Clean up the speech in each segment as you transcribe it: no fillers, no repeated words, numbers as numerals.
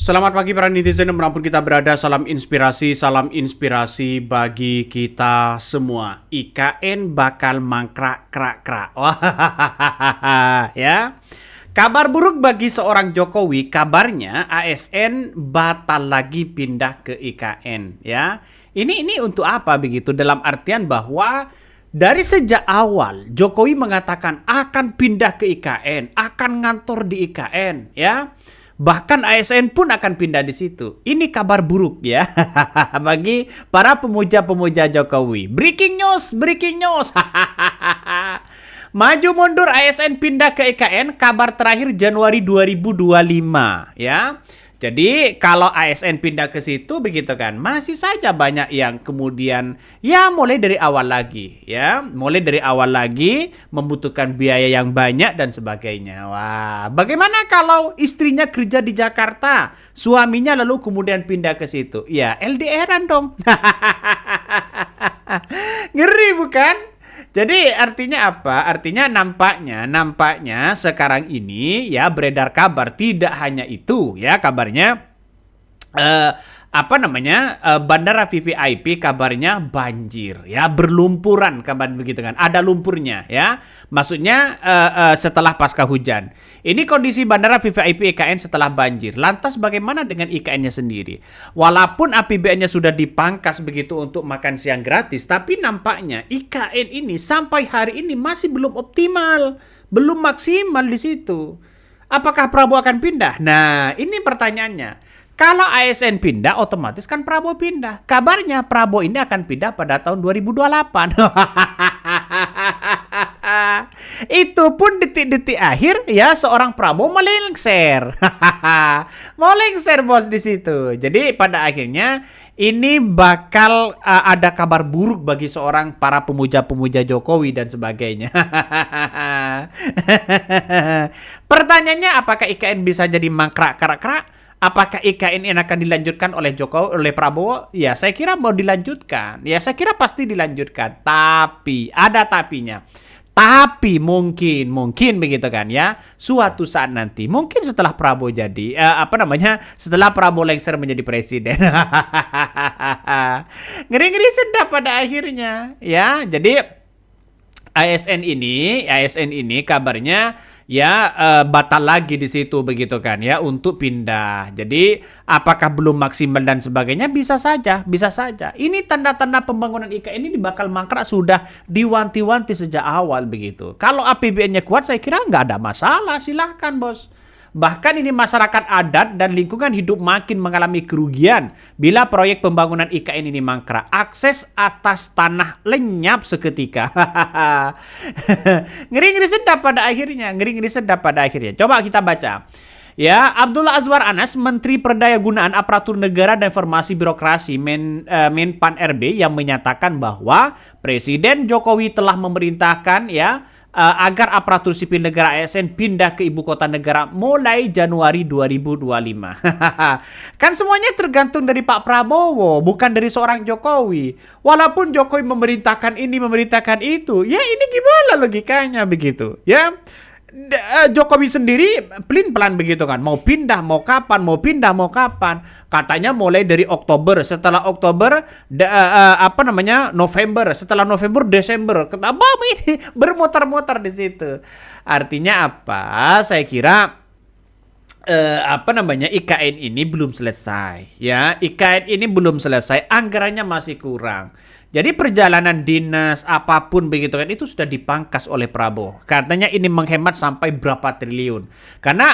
Selamat pagi para netizen dimanapun kita berada, salam inspirasi bagi kita semua. IKN bakal mangkrak krak. Wah, ya. Kabar buruk bagi seorang Jokowi, kabarnya ASN batal lagi pindah ke IKN, ya. Ini untuk apa begitu? Dalam artian bahwa dari sejak awal Jokowi mengatakan akan pindah ke IKN, akan ngantor di IKN, ya. Bahkan ASN pun akan pindah di situ. Ini kabar buruk ya bagi para pemuja-pemuja Jokowi. Breaking news. Maju mundur ASN pindah ke IKN, kabar terakhir Januari 2025 ya. Jadi kalau ASN pindah ke situ begitu kan, masih saja banyak yang kemudian ya mulai dari awal lagi ya, membutuhkan biaya yang banyak dan sebagainya. Wah, bagaimana kalau istrinya kerja di Jakarta, suaminya lalu kemudian pindah ke situ? Ya LDRan dong. Ngeri bukan? Jadi artinya apa? Artinya nampaknya sekarang ini ya beredar kabar tidak hanya itu ya kabarnya Bandara VVIP kabarnya banjir ya, berlumpuran kabar begitu kan, ada lumpurnya ya, maksudnya setelah pasca hujan. Ini kondisi Bandara VVIP IKN setelah banjir. Lantas bagaimana dengan IKN-nya sendiri? Walaupun APBN-nya sudah dipangkas begitu untuk makan siang gratis, tapi nampaknya IKN ini sampai hari ini masih belum optimal, belum maksimal di situ. Apakah Prabowo akan pindah? Nah, ini pertanyaannya. Kalau ASN pindah, otomatis kan Prabowo pindah. Kabarnya Prabowo ini akan pindah pada tahun 2028. Itu pun detik-detik akhir ya seorang Prabowo melengser. Melengser bos di situ. Jadi pada akhirnya ini bakal ada kabar buruk bagi seorang para pemuja-pemuja Jokowi dan sebagainya. Pertanyaannya, apakah IKN bisa jadi mangkrak? Apakah IKN ini akan dilanjutkan oleh Prabowo? Ya, saya kira mau dilanjutkan. Ya, saya kira pasti dilanjutkan. Tapi ada tapinya. Tapi mungkin begitu kan ya. Suatu saat nanti, mungkin setelah Prabowo jadi setelah Prabowo lengser menjadi presiden. Ngeri-ngeri sedap pada akhirnya, ya. Jadi ASN ini kabarnya ya batal lagi di situ begitu kan ya untuk pindah. Jadi apakah belum maksimal dan sebagainya, bisa saja. Ini tanda-tanda pembangunan IKN ini bakal mangkrak sudah diwanti-wanti sejak awal begitu. Kalau APBN-nya kuat, saya kira nggak ada masalah, silahkan bos. Bahkan ini masyarakat adat dan lingkungan hidup makin mengalami kerugian bila proyek pembangunan IKN ini mangkrak. Akses atas tanah lenyap seketika. Ngeri-ngeri sedap pada akhirnya. Coba kita baca. Ya, Abdullah Azwar Anas, Menteri Perdayagunaan Aparatur Negara dan Informasi Birokrasi Menpan RB, yang menyatakan bahwa Presiden Jokowi telah memerintahkan agar aparatur sipil negara ASN pindah ke ibu kota negara mulai Januari 2025. Kan semuanya tergantung dari Pak Prabowo, bukan dari seorang Jokowi. Walaupun Jokowi memerintahkan ini, memerintahkan itu, ya ini gimana logikanya begitu, ya. Jokowi sendiri pelin-pelan begitu kan, mau pindah mau kapan, katanya mulai dari Oktober, setelah Oktober November, setelah November Desember, kenapa ini bermutar-mutar di situ? Artinya apa? Saya kira IKN ini belum selesai ya. IKN ini belum selesai, anggarannya masih kurang. Jadi perjalanan dinas apapun begitu kan itu sudah dipangkas oleh Prabowo. Katanya ini menghemat sampai berapa triliun. Karena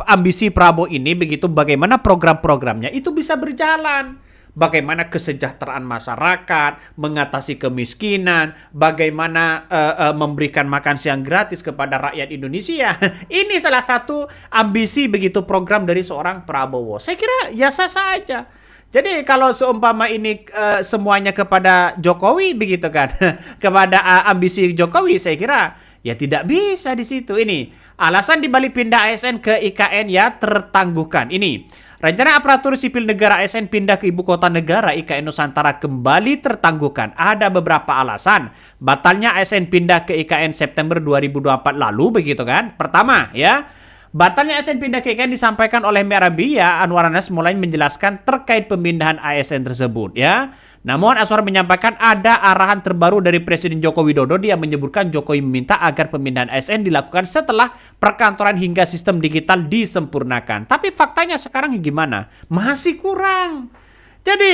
ambisi Prabowo ini begitu, bagaimana program-programnya itu bisa berjalan. Bagaimana kesejahteraan masyarakat, mengatasi kemiskinan, bagaimana memberikan makan siang gratis kepada rakyat Indonesia. Ini salah satu ambisi begitu program dari seorang Prabowo. Saya kira ya sah saja. Jadi kalau seumpama ini semuanya kepada Jokowi begitu kan, kepada ambisi Jokowi, saya kira ya tidak bisa di situ. Ini alasan dibalik pindah ASN ke IKN ya tertangguhkan. Ini rencana aparatur sipil negara ASN pindah ke ibu kota negara IKN Nusantara kembali tertangguhkan. Ada beberapa alasan batalnya ASN pindah ke IKN September 2024 lalu begitu kan. Pertama ya, Batalnya ASN pindah ke IKN disampaikan oleh Merabia. Anwar Anas mulai menjelaskan terkait pemindahan ASN tersebut ya. Namun Aswar menyampaikan ada arahan terbaru dari Presiden Joko Widodo. Dia menyebutkan Jokowi meminta agar pemindahan ASN dilakukan setelah perkantoran hingga sistem digital disempurnakan. Tapi faktanya sekarang gimana? Masih kurang. Jadi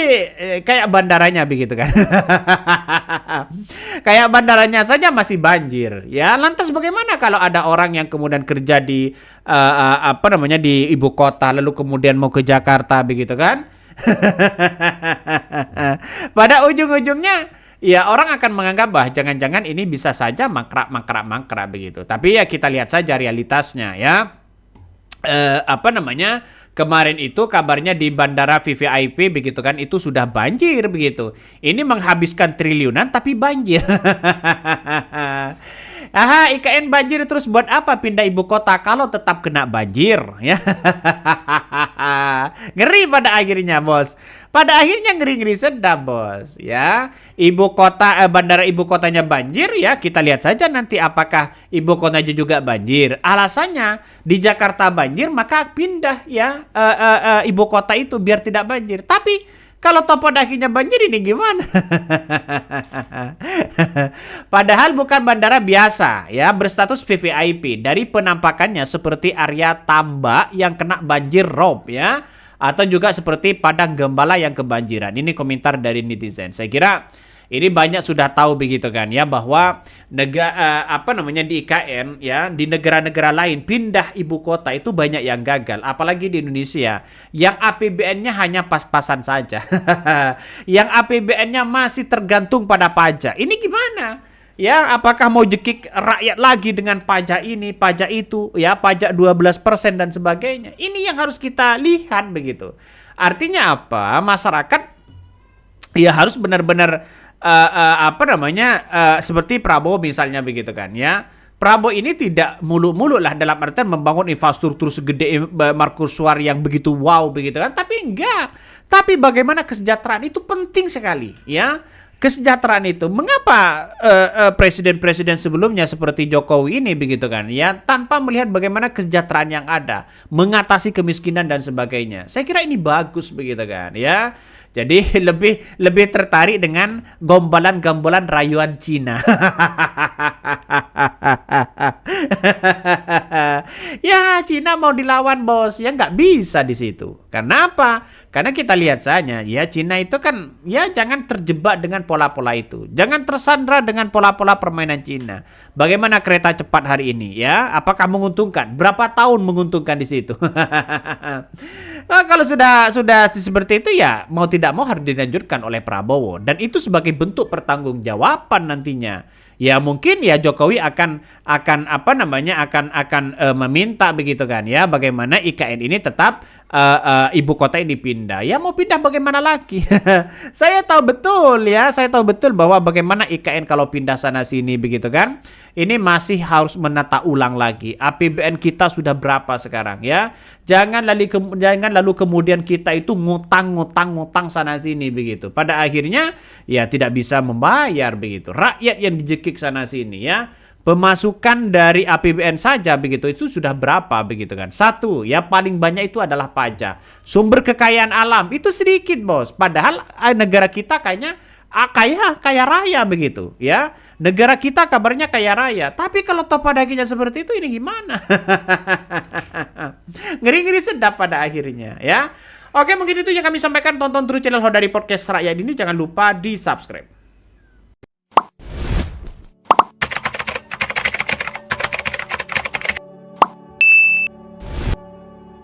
kayak bandaranya begitu kan. Kayak bandaranya saja masih banjir. Ya, lantas bagaimana kalau ada orang yang kemudian kerja di di ibu kota lalu kemudian mau ke Jakarta begitu kan? Pada ujung-ujungnya ya orang akan menganggap bahwa jangan-jangan ini bisa saja mangkrak begitu. Tapi ya kita lihat saja realitasnya ya. Kemarin itu kabarnya di bandara VVIP begitu kan itu sudah banjir begitu. Ini menghabiskan triliunan tapi banjir. IKN banjir terus buat apa pindah ibu kota kalau tetap kena banjir ya. Ngeri pada akhirnya, Bos. Pada akhirnya ngeri-ngeri sedap, Bos, ya. Bandara ibu kotanya banjir ya, kita lihat saja nanti apakah ibu kotanya juga banjir. Alasannya di Jakarta banjir maka pindah ya ibu kota itu biar tidak banjir. Tapi kalau toh pada akhirnya banjir ini gimana? Padahal bukan bandara biasa ya, berstatus VVIP. Dari penampakannya seperti area tambak yang kena banjir rob ya. Atau juga seperti padang gembala yang kebanjiran. Ini komentar dari netizen. Saya kira ini banyak sudah tahu begitu kan ya bahwa di IKN ya di negara-negara lain pindah ibu kota itu banyak yang gagal, apalagi di Indonesia yang APBN-nya hanya pas-pasan saja. Yang APBN-nya masih tergantung pada pajak. Ini gimana? Ya, apakah mau jekik rakyat lagi dengan pajak ini, pajak itu, ya, pajak 12% dan sebagainya. Ini yang harus kita lihat begitu. Artinya apa? Masyarakat ya harus benar-benar seperti Prabowo misalnya begitu kan ya. Prabowo ini tidak mulu-mulu lah dalam artian membangun infrastruktur segede mercusuar yang begitu wow begitu kan, tapi enggak. Tapi bagaimana kesejahteraan itu penting sekali ya. Kesejahteraan itu mengapa presiden-presiden sebelumnya seperti Jokowi ini begitu kan ya tanpa melihat bagaimana kesejahteraan yang ada, mengatasi kemiskinan dan sebagainya. Saya kira ini bagus begitu kan ya. Jadi lebih tertarik dengan gombalan-gombalan rayuan Cina. Ya Cina mau dilawan, Bos, ya nggak bisa di situ. Karena apa? Karena kita lihat saja ya Cina itu kan ya jangan terjebak dengan pola-pola itu. Jangan tersandra dengan pola-pola permainan Cina. Bagaimana kereta cepat hari ini ya? Apakah menguntungkan? Berapa tahun menguntungkan di situ? Kalau sudah seperti itu ya mau tidak mau harus dilanjutkan oleh Prabowo dan itu sebagai bentuk pertanggungjawaban nantinya. Ya mungkin ya Jokowi akan meminta begitu kan ya bagaimana IKN ini tetap ibu kota ini pindah. Ya mau pindah bagaimana lagi? Saya tahu betul bahwa bagaimana IKN kalau pindah sana sini begitu kan. Ini masih harus menata ulang lagi. APBN kita sudah berapa sekarang ya? Jangan lalu kemudian kita itu ngutang sana sini begitu. Pada akhirnya ya tidak bisa membayar begitu. Rakyat yang dijekik sana sini ya. Pemasukan dari APBN saja begitu itu sudah berapa begitu kan? Satu ya paling banyak itu adalah pajak. Sumber kekayaan alam itu sedikit, Bos. Padahal negara kita kayaknya kaya raya begitu ya. Negara kita kabarnya kaya raya. Tapi kalau toh pada akhirnya seperti itu ini gimana? Ngeri-ngeri sedap pada akhirnya ya. Oke, mungkin itu yang kami sampaikan. Tonton terus channel Hodari Podcast Rakyat ini, jangan lupa di subscribe.